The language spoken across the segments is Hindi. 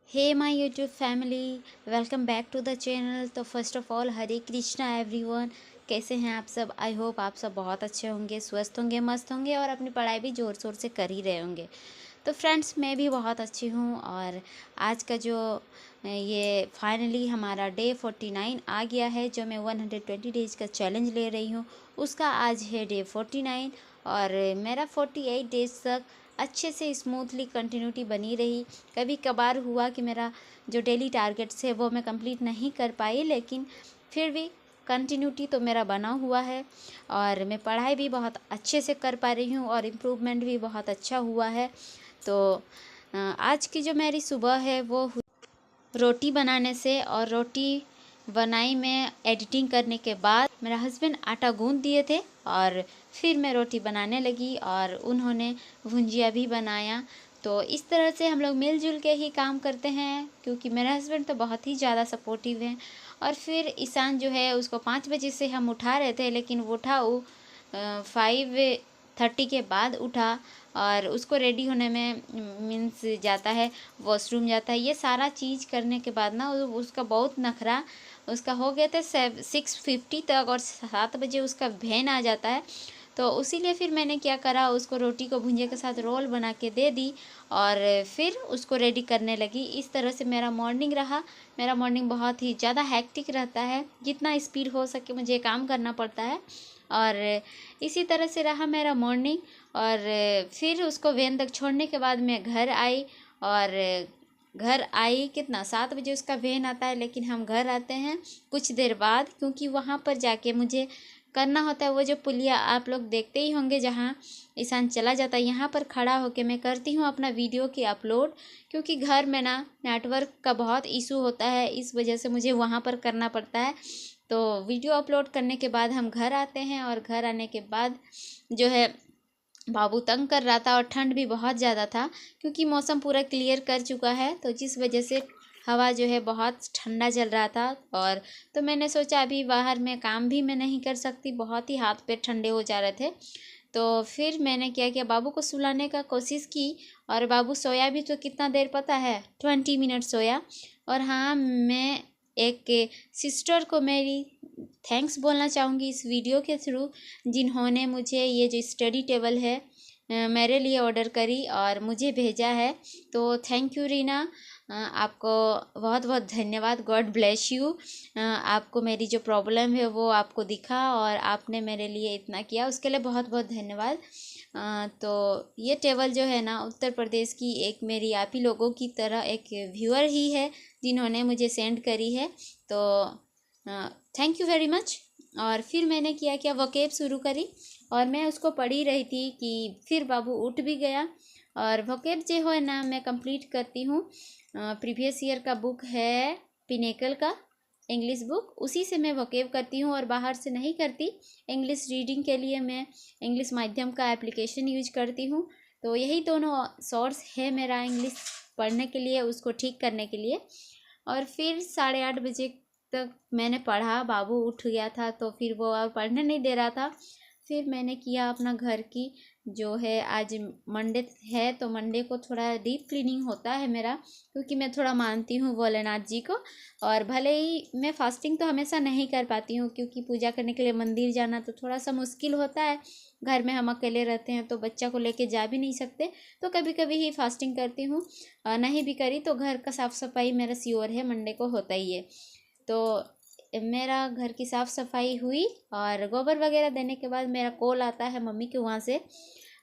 Hey my YouTube family, welcome back to the channel. तो first of all Hare Krishna everyone. कैसे हैं आप सब? आई होप आप सब बहुत अच्छे होंगे, स्वस्थ होंगे, मस्त होंगे और अपनी पढ़ाई भी ज़ोर शोर से कर ही रहे होंगे। तो फ्रेंड्स, मैं भी बहुत अच्छी हूँ और आज का जो ये फाइनली हमारा डे 49 आ गया है, जो मैं 120 डेज़ का चैलेंज ले रही हूँ, उसका आज है डे 49। और मेरा 48 डेज़ तक अच्छे से स्मूथली कंटिन्यूटी बनी रही। कभी कभार हुआ कि मेरा जो डेली टारगेट्स है वो मैं कंप्लीट नहीं कर पाई, लेकिन फिर भी कंटिन्यूटी तो मेरा बना हुआ है और मैं पढ़ाई भी बहुत अच्छे से कर पा रही हूँ और इम्प्रूवमेंट भी बहुत अच्छा हुआ है। तो आज की जो मेरी सुबह है वो रोटी बनाने से, और रोटी बनाई मैं एडिटिंग करने के बाद। मेरा हस्बैंड आटा गूंद दिए थे और फिर मैं रोटी बनाने लगी और उन्होंने भुंजिया भी बनाया। तो इस तरह से हम लोग मिलजुल के ही काम करते हैं, क्योंकि मेरा हस्बैंड तो बहुत ही ज़्यादा सपोर्टिव हैं। और फिर ईशान जो है उसको 5 बजे से हम उठा रहे थे, लेकिन वो उठा 5:30 के बाद उठा और उसको रेडी होने में मीन्स जाता है, वॉशरूम जाता है। ये सारा चीज़ करने के बाद ना उसका बहुत नखरा उसका हो गया था 6:50 तक, और 7 बजे उसका वैन आ जाता है। तो उसीलिए फिर मैंने क्या करा, उसको रोटी को भुंजिया के साथ रोल बना के दे दी और फिर उसको रेडी करने लगी। इस तरह से मेरा मॉर्निंग रहा। मेरा मॉर्निंग बहुत ही ज़्यादा हैक्टिक रहता है, जितना स्पीड हो सके मुझे काम करना पड़ता है और इसी तरह से रहा मेरा मॉर्निंग। और फिर उसको वैन तक छोड़ने के बाद मैं घर आई और घर आई कितना 7 बजे उसका वैन आता है, लेकिन हम घर आते हैं कुछ देर बाद, क्योंकि वहाँ पर जाके मुझे करना होता है वो जो पुलिया आप लोग देखते ही होंगे जहाँ ईशान चला जाता है, यहाँ पर खड़ा होकर मैं करती हूँ अपना वीडियो की अपलोड। क्योंकि घर में ना नेटवर्क का बहुत इशू होता है, इस वजह से मुझे वहाँ पर करना पड़ता है। तो वीडियो अपलोड करने के बाद हम घर आते हैं और घर आने के बाद जो है बाबू तंग कर रहा था और ठंड भी बहुत ज़्यादा था, क्योंकि मौसम पूरा क्लियर कर चुका है, तो जिस वजह से हवा जो है बहुत ठंडा चल रहा था। और तो मैंने सोचा अभी बाहर में काम भी मैं नहीं कर सकती, बहुत ही हाथ पैर ठंडे हो जा रहे थे। तो फिर मैंने क्या किया, बाबू को सुलाने का कोशिश की और बाबू सोया भी तो कितना देर पता है, 20 मिनट सोया। और हाँ, मैं एक सिस्टर को मेरी थैंक्स बोलना चाहूँगी इस वीडियो के थ्रू, जिन्होंने मुझे ये जो स्टडी टेबल है मेरे लिए ऑर्डर करी और मुझे भेजा है। तो थैंक यू रीना, आपको बहुत बहुत धन्यवाद। God bless you. आपको मेरी जो प्रॉब्लम है वो आपको दिखा और आपने मेरे लिए इतना किया, उसके लिए बहुत बहुत धन्यवाद। तो ये टेबल जो है ना, उत्तर प्रदेश की एक मेरी आप ही लोगों की तरह एक व्यूअर ही है जिन्होंने मुझे सेंड करी है। तो थैंक यू वेरी मच। और फिर मैंने क्या वोकेब शुरू करी और मैं उसको पढ़ी रही थी कि फिर बाबू उठ भी गया। और वोकेब जो है ना मैं कंप्लीट करती हूँ, प्रीवियस ईयर का बुक है पिनेकल का इंग्लिश बुक, उसी से मैं वोकेब करती हूँ और बाहर से नहीं करती। इंग्लिश रीडिंग के लिए मैं इंग्लिश माध्यम का एप्लीकेशन यूज करती हूँ। तो यही दोनों सोर्स है मेरा इंग्लिश पढ़ने के लिए, उसको ठीक करने के लिए। और फिर 8:30 बजे तक मैंने पढ़ा, बाबू उठ गया था तो फिर वो अब पढ़ने नहीं दे रहा था। फिर मैंने किया अपना घर की जो है, आज मंडे है तो मंडे को थोड़ा डीप क्लीनिंग होता है मेरा, क्योंकि मैं थोड़ा मानती हूँ भोलेनाथ जी को। और भले ही मैं फास्टिंग तो हमेशा नहीं कर पाती हूँ, क्योंकि पूजा करने के लिए मंदिर जाना तो थोड़ा सा मुश्किल होता है। घर में हम अकेले रहते हैं तो बच्चा को लेके जा भी नहीं सकते, तो कभी कभी ही फास्टिंग करती हूँ। नहीं भी करी तो घर का साफ़ सफाई मेरा श्योर है मंडे को होता ही है। तो मेरा घर की साफ़ सफाई हुई और गोबर वगैरह देने के बाद मेरा कॉल आता है मम्मी के वहाँ से,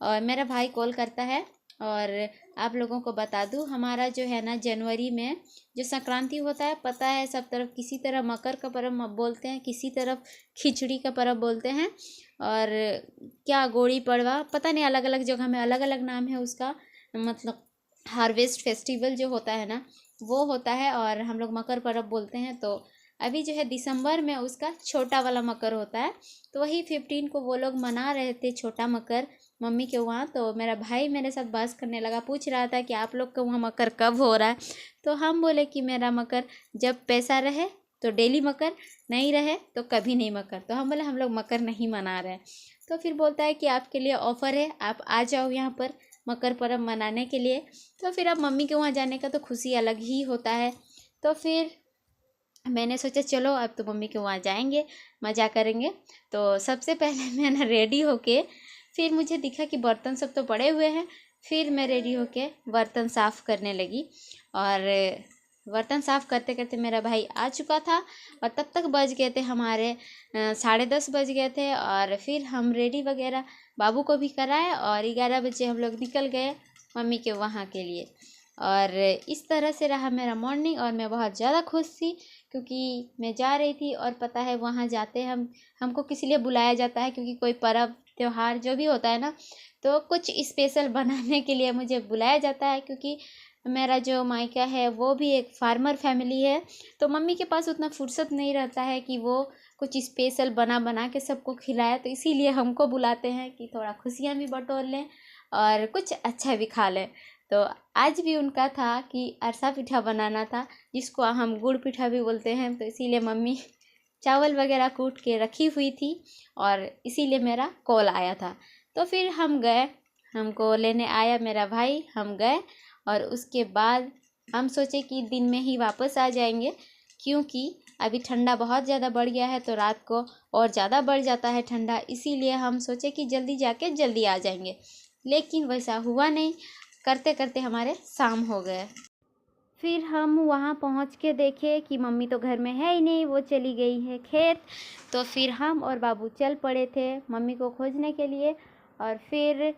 और मेरा भाई कॉल करता है। और आप लोगों को बता दूं, हमारा जो है ना जनवरी में जो संक्रांति होता है, पता है सब तरफ किसी तरह मकर का पर्व बोलते हैं, किसी तरफ खिचड़ी का पर्व बोलते हैं, और क्या गोड़ी पड़वा, पता नहीं, अलग अलग जगह में अलग अलग नाम है उसका। मतलब हार्वेस्ट फेस्टिवल जो होता है ना वो होता है और हम लोग मकर पर्व बोलते हैं। तो अभी जो है दिसंबर में उसका छोटा वाला मकर होता है, तो वही 15 को वो लोग मना रहे थे छोटा मकर मम्मी के वहाँ। तो मेरा भाई मेरे साथ बहस करने लगा, पूछ रहा था कि आप लोग के वहाँ मकर कब हो रहा है। तो हम बोले कि मेरा मकर जब पैसा रहे तो डेली मकर, नहीं रहे तो कभी नहीं मकर। तो हम बोले हम लोग मकर नहीं मना रहे हैं। तो फिर बोलता है कि आपके लिए ऑफ़र है, आप आ जाओ यहाँ पर, मकर पर्व मनाने के लिए। तो फिर अब मम्मी के वहाँ जाने का तो खुशी अलग ही होता है। तो फिर मैंने सोचा चलो अब तो मम्मी के वहाँ जाएंगे, मज़ा करेंगे। तो सबसे पहले मैं ना रेडी होके, फिर मुझे दिखा कि बर्तन सब तो पड़े हुए हैं। फिर मैं रेडी होके बर्तन साफ़ करने लगी, और बर्तन साफ़ करते करते मेरा भाई आ चुका था, और तब तक बज गए थे हमारे 10:30 बज गए थे। और फिर हम रेडी वगैरह बाबू को भी कराए, और 11 बजे हम लोग निकल गए मम्मी के वहाँ के लिए। और इस तरह से रहा मेरा मॉर्निंग, और मैं बहुत ज़्यादा खुश थी क्योंकि मैं जा रही थी। और पता है वहाँ जाते हमको किस लिए बुलाया जाता है, क्योंकि कोई पर्व त्योहार जो भी होता है ना, तो कुछ स्पेशल बनाने के लिए मुझे बुलाया जाता है। क्योंकि मेरा जो मायका है वो भी एक फार्मर फैमिली है, तो मम्मी के पास उतना फुर्सत नहीं रहता है कि वो कुछ स्पेशल बना बना के सबको खिलाए। तो इसीलिए हमको बुलाते हैं कि थोड़ा खुशियाँ भी बटोर लें और कुछ अच्छा भी खा लें। तो आज भी उनका था कि अरसा पिठा बनाना था, जिसको हम गुड़ पिठा भी बोलते हैं। तो इसीलिए मम्मी चावल वगैरह कूट के रखी हुई थी, और इसीलिए मेरा कॉल आया था। तो फिर हम गए, हमको लेने आया मेरा भाई, हम गए। और उसके बाद हम सोचे कि दिन में ही वापस आ जाएंगे, क्योंकि अभी ठंडा बहुत ज़्यादा बढ़ गया है, तो रात को और ज़्यादा बढ़ जाता है ठंडा। इसीलिए हम सोचे कि जल्दी जाके जल्दी आ जाएंगे, लेकिन वैसा हुआ नहीं। करते करते हमारे शाम हो गए। फिर हम वहाँ पहुँच के देखे कि मम्मी तो घर में है ही नहीं, वो चली गई है खेत। तो फिर हम और बाबू चल पड़े थे मम्मी को खोजने के लिए। और फिर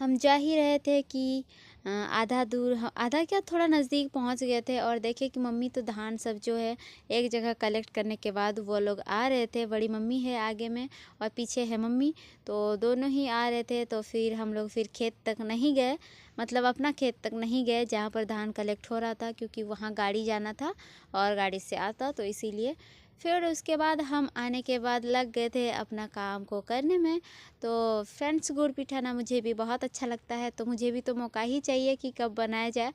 हम जा ही रहे थे कि आधा दूर, आधा क्या थोड़ा नज़दीक पहुंच गए थे, और देखे कि मम्मी तो धान सब जो है एक जगह कलेक्ट करने के बाद वो लोग आ रहे थे। बड़ी मम्मी है आगे में और पीछे है मम्मी, तो दोनों ही आ रहे थे। तो फिर हम लोग फिर खेत तक नहीं गए, मतलब अपना खेत तक नहीं गए जहाँ पर धान कलेक्ट हो रहा था, क्योंकि वहाँ गाड़ी जाना था और गाड़ी से आता, तो इसीलिए। फिर उसके बाद हम आने के बाद लग गए थे अपना काम को करने में। तो फ्रेंड्स, गुड़ पिठा ना मुझे भी बहुत अच्छा लगता है, तो मुझे भी तो मौका ही चाहिए कि कब बनाया जाए।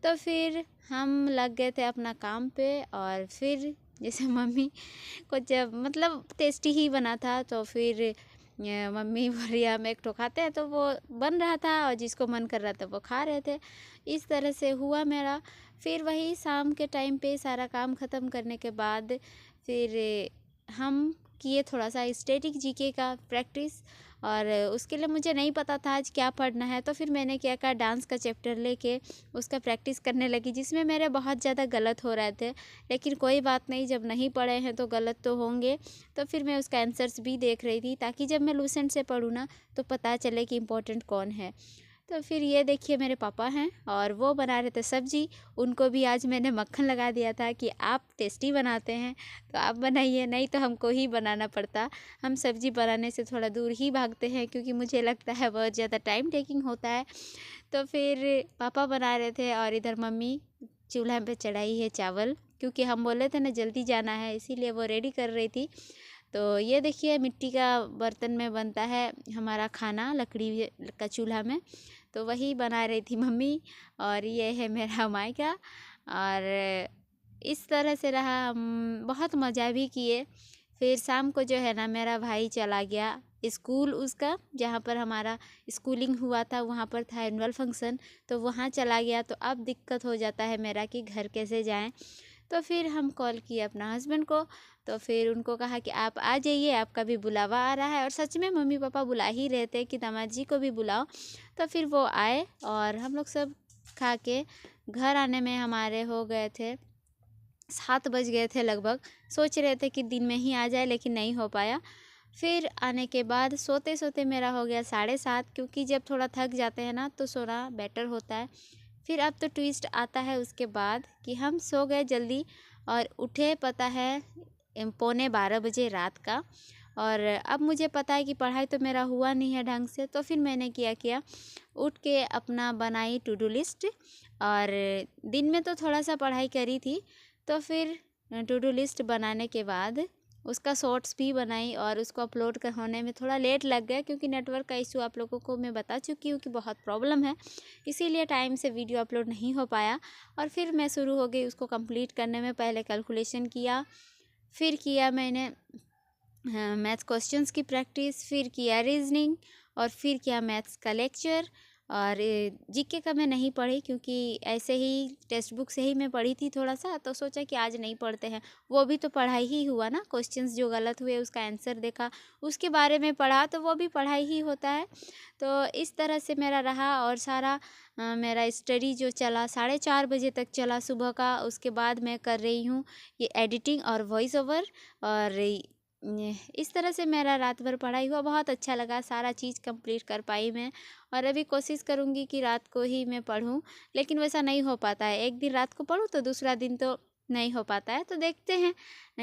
तो फिर हम लग गए थे अपना काम पे। और फिर जैसे मम्मी को जब मतलब टेस्टी ही बना था, तो फिर मम्मी बोली हम एक ठो खाते हैं, तो वो बन रहा था और जिसको मन कर रहा था वो खा रहे थे। इस तरह से हुआ मेरा। फिर वही शाम के टाइम पे सारा काम ख़त्म करने के बाद फिर हम किए थोड़ा सा स्टैटिक जीके का प्रैक्टिस। और उसके लिए मुझे नहीं पता था आज क्या पढ़ना है, तो फिर मैंने क्या कहा, डांस का चैप्टर लेके उसका प्रैक्टिस करने लगी, जिसमें मेरे बहुत ज़्यादा गलत हो रहे थे। लेकिन कोई बात नहीं, जब नहीं पढ़े हैं तो गलत तो होंगे। तो फिर मैं उसका आंसर्स भी देख रही थी, ताकि जब मैं लूसेंट से पढ़ूँ ना तो पता चले कि इम्पोर्टेंट कौन है। तो फिर ये देखिए मेरे पापा हैं, और वो बना रहे थे सब्जी। उनको भी आज मैंने मक्खन लगा दिया था कि आप टेस्टी बनाते हैं तो आप बनाइए, नहीं तो हमको ही बनाना पड़ता। हम सब्जी बनाने से थोड़ा दूर ही भागते हैं, क्योंकि मुझे लगता है बहुत ज़्यादा टाइम टेकिंग होता है। तो फिर पापा बना रहे थे, और इधर मम्मी चूल्हा पे चढ़ाई है चावल, क्योंकि हम बोले थे ना जल्दी जाना है, इसीलिए वो रेडी कर रही थी। तो ये देखिए मिट्टी का बर्तन में बनता है हमारा खाना, लकड़ी का चूल्हा में, तो वही बना रही थी मम्मी। और ये है मेरा मायका। और इस तरह से रहा, हम बहुत मज़ा भी किए। फिर शाम को जो है ना मेरा भाई चला गया स्कूल, उसका जहाँ पर हमारा स्कूलिंग हुआ था वहाँ पर था एनुअल फंक्शन, तो वहाँ चला गया। तो अब दिक्कत हो जाता है मेरा कि घर कैसे जाएं। तो फिर हम कॉल किए अपना हस्बैंड को, तो फिर उनको कहा कि आप आ जाइए, आपका भी बुलावा आ रहा है। और सच में मम्मी पापा बुला ही रहे थे कि दामाद जी को भी बुलाओ। तो फिर वो आए, और हम लोग सब खा के घर आने में हमारे हो गए थे 7 बज गए थे लगभग। सोच रहे थे कि दिन में ही आ जाए, लेकिन नहीं हो पाया। फिर आने के बाद सोते सोते मेरा हो गया 7:30, क्योंकि जब थोड़ा थक जाते हैं ना तो सोना बेटर होता है। फिर अब तो ट्विस्ट आता है उसके बाद कि हम सो गए जल्दी और उठे पता है 11:45 बजे रात का। और अब मुझे पता है कि पढ़ाई तो मेरा हुआ नहीं है ढंग से, तो फिर मैंने किया उठ के अपना बनाई टू डू लिस्ट। और दिन में तो थोड़ा सा पढ़ाई करी थी, तो फिर टू डू लिस्ट बनाने के बाद उसका शॉर्ट्स भी बनाई, और उसको अपलोड कर होने में थोड़ा लेट लग गया, क्योंकि नेटवर्क का इशू आप लोगों को मैं बता चुकी हूँ कि बहुत प्रॉब्लम है, इसीलिए टाइम से वीडियो अपलोड नहीं हो पाया। और फिर मैं शुरू हो गई उसको कंप्लीट करने में। पहले कैलकुलेशन किया, फिर किया मैंने मैथ क्वेश्चंस की प्रैक्टिस, फिर किया रीजनिंग, और फिर किया मैथ्स का लेक्चर। और जीके का मैं नहीं पढ़ी क्योंकि ऐसे ही टेक्स्ट बुक से ही मैं पढ़ी थी थोड़ा सा, तो सोचा कि आज नहीं पढ़ते हैं। वो भी तो पढ़ाई ही हुआ ना, क्वेश्चंस जो गलत हुए उसका आंसर देखा, उसके बारे में पढ़ा, तो वो भी पढ़ाई ही होता है। तो इस तरह से मेरा रहा। और सारा मेरा स्टडी जो चला 4:30 बजे तक चला सुबह का। उसके बाद मैं कर रही हूँ ये एडिटिंग और वॉइस ओवर। और इस तरह से मेरा रात भर पढ़ाई हुआ, बहुत अच्छा लगा, सारा चीज़ कंप्लीट कर पाई मैं। और अभी कोशिश करूँगी कि रात को ही मैं पढूं, लेकिन वैसा नहीं हो पाता है। एक दिन रात को पढूं तो दूसरा दिन तो नहीं हो पाता है। तो देखते हैं,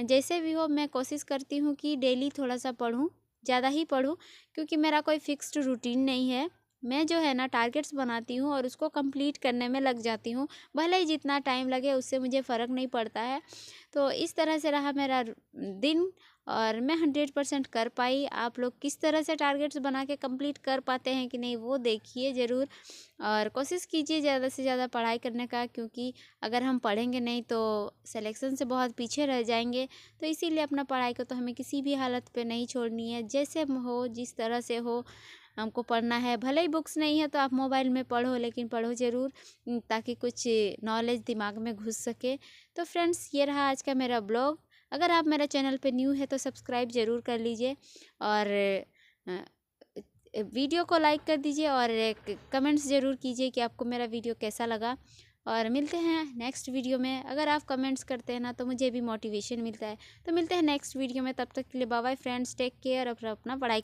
जैसे भी हो मैं कोशिश करती हूँ कि डेली थोड़ा सा पढूं, ज़्यादा ही पढूं, क्योंकि मेरा कोई फिक्स्ड रूटीन नहीं है। मैं जो है ना टारगेट्स बनाती हूँ और उसको कंप्लीट करने में लग जाती हूँ, भले ही जितना टाइम लगे उससे मुझे फ़र्क नहीं पड़ता है। तो इस तरह से रहा मेरा दिन, और मैं 100% कर पाई। आप लोग किस तरह से टारगेट्स बना के कंप्लीट कर पाते हैं कि नहीं, वो देखिए ज़रूर। और कोशिश कीजिए ज़्यादा से ज़्यादा पढ़ाई करने का, क्योंकि अगर हम पढ़ेंगे नहीं तो सिलेक्शन से बहुत पीछे रह जाएंगे। तो इसीलिए अपना पढ़ाई को तो हमें किसी भी हालत पे नहीं छोड़नी है। जैसे हो, जिस तरह से हो, हमको पढ़ना है। भले ही बुक्स नहीं है तो आप मोबाइल में पढ़ो, लेकिन पढ़ो ज़रूर, ताकि कुछ नॉलेज दिमाग में घुस सके। तो फ्रेंड्स, ये रहा आज का मेरा ब्लॉग। अगर आप मेरे चैनल पे न्यू है तो सब्सक्राइब ज़रूर कर लीजिए, और वीडियो को लाइक कर दीजिए, और कमेंट्स ज़रूर कीजिए कि आपको मेरा वीडियो कैसा लगा। और मिलते हैं नेक्स्ट वीडियो में। अगर आप कमेंट्स करते हैं ना तो मुझे भी मोटिवेशन मिलता है। तो मिलते हैं नेक्स्ट वीडियो में, तब तक के लिए bye bye friends, take care, और अपना पढ़ाई